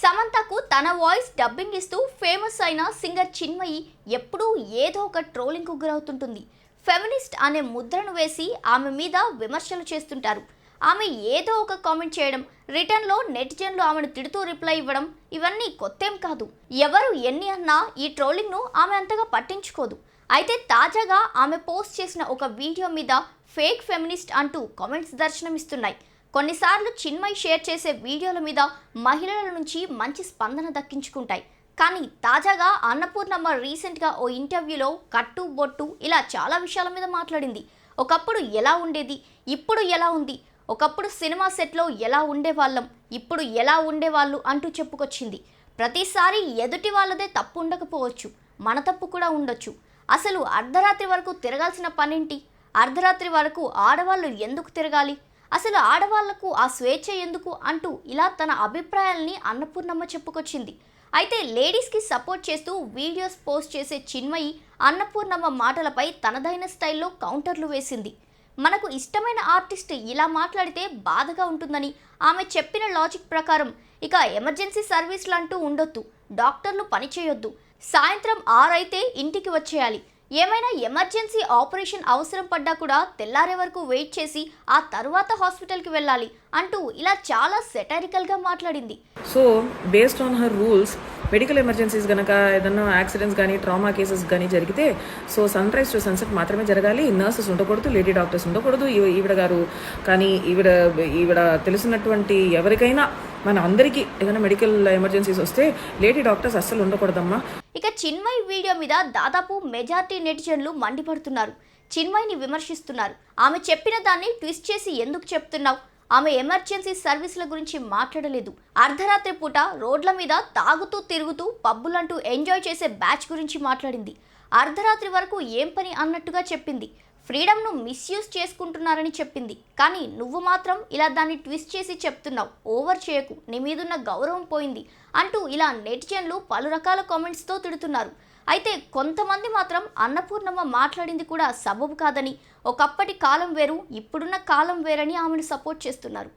సమంతకు తన voice dubbing ఇస్తూ famous అయిన సింగర్ చిన్మయి ఎప్పుడూ ఏదో ఒక ట్రోలింగ్కు గురవుతుంటుంది. ఫెమినిస్ట్ అనే ముద్రను వేసి ఆమె మీద విమర్శలు చేస్తుంటారు. ఆమె ఏదో ఒక కామెంట్ చేయడం, రిటర్న్లో నెటిజన్లు ఆమెను తిడుతూ రిప్లై ఇవ్వడం ఇవన్నీ కొత్తేం కాదు. ఎవరు ఎన్ని అన్నా ఈ ట్రోలింగ్ను ఆమె అంతగా పట్టించుకోదు. అయితే తాజాగా ఆమె పోస్ట్ చేసిన ఒక వీడియో మీద ఫేక్ ఫెమినిస్ట్ అంటూ కామెంట్స్ దర్శనమిస్తున్నాయి. కొన్నిసార్లు చిన్మయి షేర్ చేసే వీడియోల మీద మహిళల నుంచి మంచి స్పందన దక్కించుకుంటాయి. కానీ తాజాగా అన్నపూర్ణమ్మ రీసెంట్గా ఓ ఇంటర్వ్యూలో కట్టు బొట్టు ఇలా చాలా విషయాల మీద మాట్లాడింది. ఒకప్పుడు ఎలా ఉండేది, ఇప్పుడు ఎలా ఉంది, ఒకప్పుడు సినిమా సెట్లో ఎలా ఉండేవాళ్ళం, ఇప్పుడు ఎలా ఉండేవాళ్ళు అంటూ చెప్పుకొచ్చింది. ప్రతిసారి ఎదుటి వాళ్ళదే తప్పు ఉండకపోవచ్చు, మన తప్పు కూడా ఉండొచ్చు. అసలు అర్ధరాత్రి వరకు తిరగాల్సిన పనేంటి, అర్ధరాత్రి వరకు ఆడవాళ్ళు ఎందుకు తిరగాలి, అసలు ఆడవాళ్లకు ఆ స్వేచ్ఛ ఎందుకు అంటూ ఇలా తన అభిప్రాయాల్ని అన్నపూర్ణమ్మ చెప్పుకొచ్చింది. అయితే లేడీస్కి సపోర్ట్ చేస్తూ వీడియోస్ పోస్ట్ చేసే చిన్మయి అన్నపూర్ణమ్మ మాటలపై తనదైన స్టైల్లో కౌంటర్లు వేసింది. మనకు ఇష్టమైన ఆర్టిస్ట్ ఇలా మాట్లాడితే బాధగా ఉంటుందని ఆమె చెప్పిన లాజిక్ ప్రకారం ఇక ఎమర్జెన్సీ సర్వీసులు అంటూ ఉండొద్దు, డాక్టర్లు పనిచేయొద్దు, సాయంత్రం 6 అయితే ఇంటికి వచ్చేయాలి, ఏమైనా ఎమర్జెన్సీ ఆపరేషన్ అవసరం పడ్డా కూడా తెల్లారే వరకు వెయిట్ చేసి ఆ తర్వాత హాస్పిటల్కి వెళ్ళాలి అంటూ ఇలా చాలా సెటరికల్గా మాట్లాడింది. So based on her rules medical emergencies కనుక ఏదన్నా యాక్సిడెంట్స్ కానీ ట్రామా కేసెస్ కానీ జరిగితే so sunrise to sunset మాత్రమే జరగాలి, నర్సెస్ ఉండకూడదు, లేడీ డాక్టర్స్ ఉండకూడదు. ఈవిడ గారు కానీ ఈవిడ తెలిసినటువంటి ఎవరికైనా మన అందరికీ ఏదైనా మెడికల్ ఎమర్జెన్సీస్ వస్తే లేడీ డాక్టర్స్ అస్సలు ఉండకూడదమ్మా. ఇక చిన్మయి వీడియో మీద దాదాపు మెజారిటీ నెటిజన్లు మండిపడుతున్నారు, చిన్మయిని విమర్శిస్తున్నారు. ఆమె చెప్పిన దాన్ని ట్విస్ట్ చేసి ఎందుకు చెప్తున్నావు, ఆమె ఎమర్జెన్సీ సర్వీసుల గురించి మాట్లాడలేదు, అర్ధరాత్రి పూట రోడ్ల మీద తాగుతూ తిరుగుతూ పబ్బులంటూ ఎంజాయ్ చేసే బ్యాచ్ గురించి మాట్లాడింది, అర్ధరాత్రి వరకు ఏం పని అన్నట్టుగా చెప్పింది, ఫ్రీడమ్ను మిస్యూజ్ చేసుకుంటున్నారని చెప్పింది. కానీ నువ్వు మాత్రం ఇలా దాన్ని ట్విస్ట్ చేసి చెప్తున్నావు, ఓవర్ చేయకు, నీ మీదున్న గౌరవం పోయింది అంటూ ఇలా నెటిజన్లు పలు రకాల కామెంట్స్తో తిడుతున్నారు. అయితే కొంతమంది మాత్రం అన్నపూర్ణమ్మ మాట్లాడింది కూడా సబబు కాదని, ఒకప్పటి కాలం వేరు, ఇప్పుడున్న కాలం వేరని ఆమెను సపోర్ట్ చేస్తున్నారు.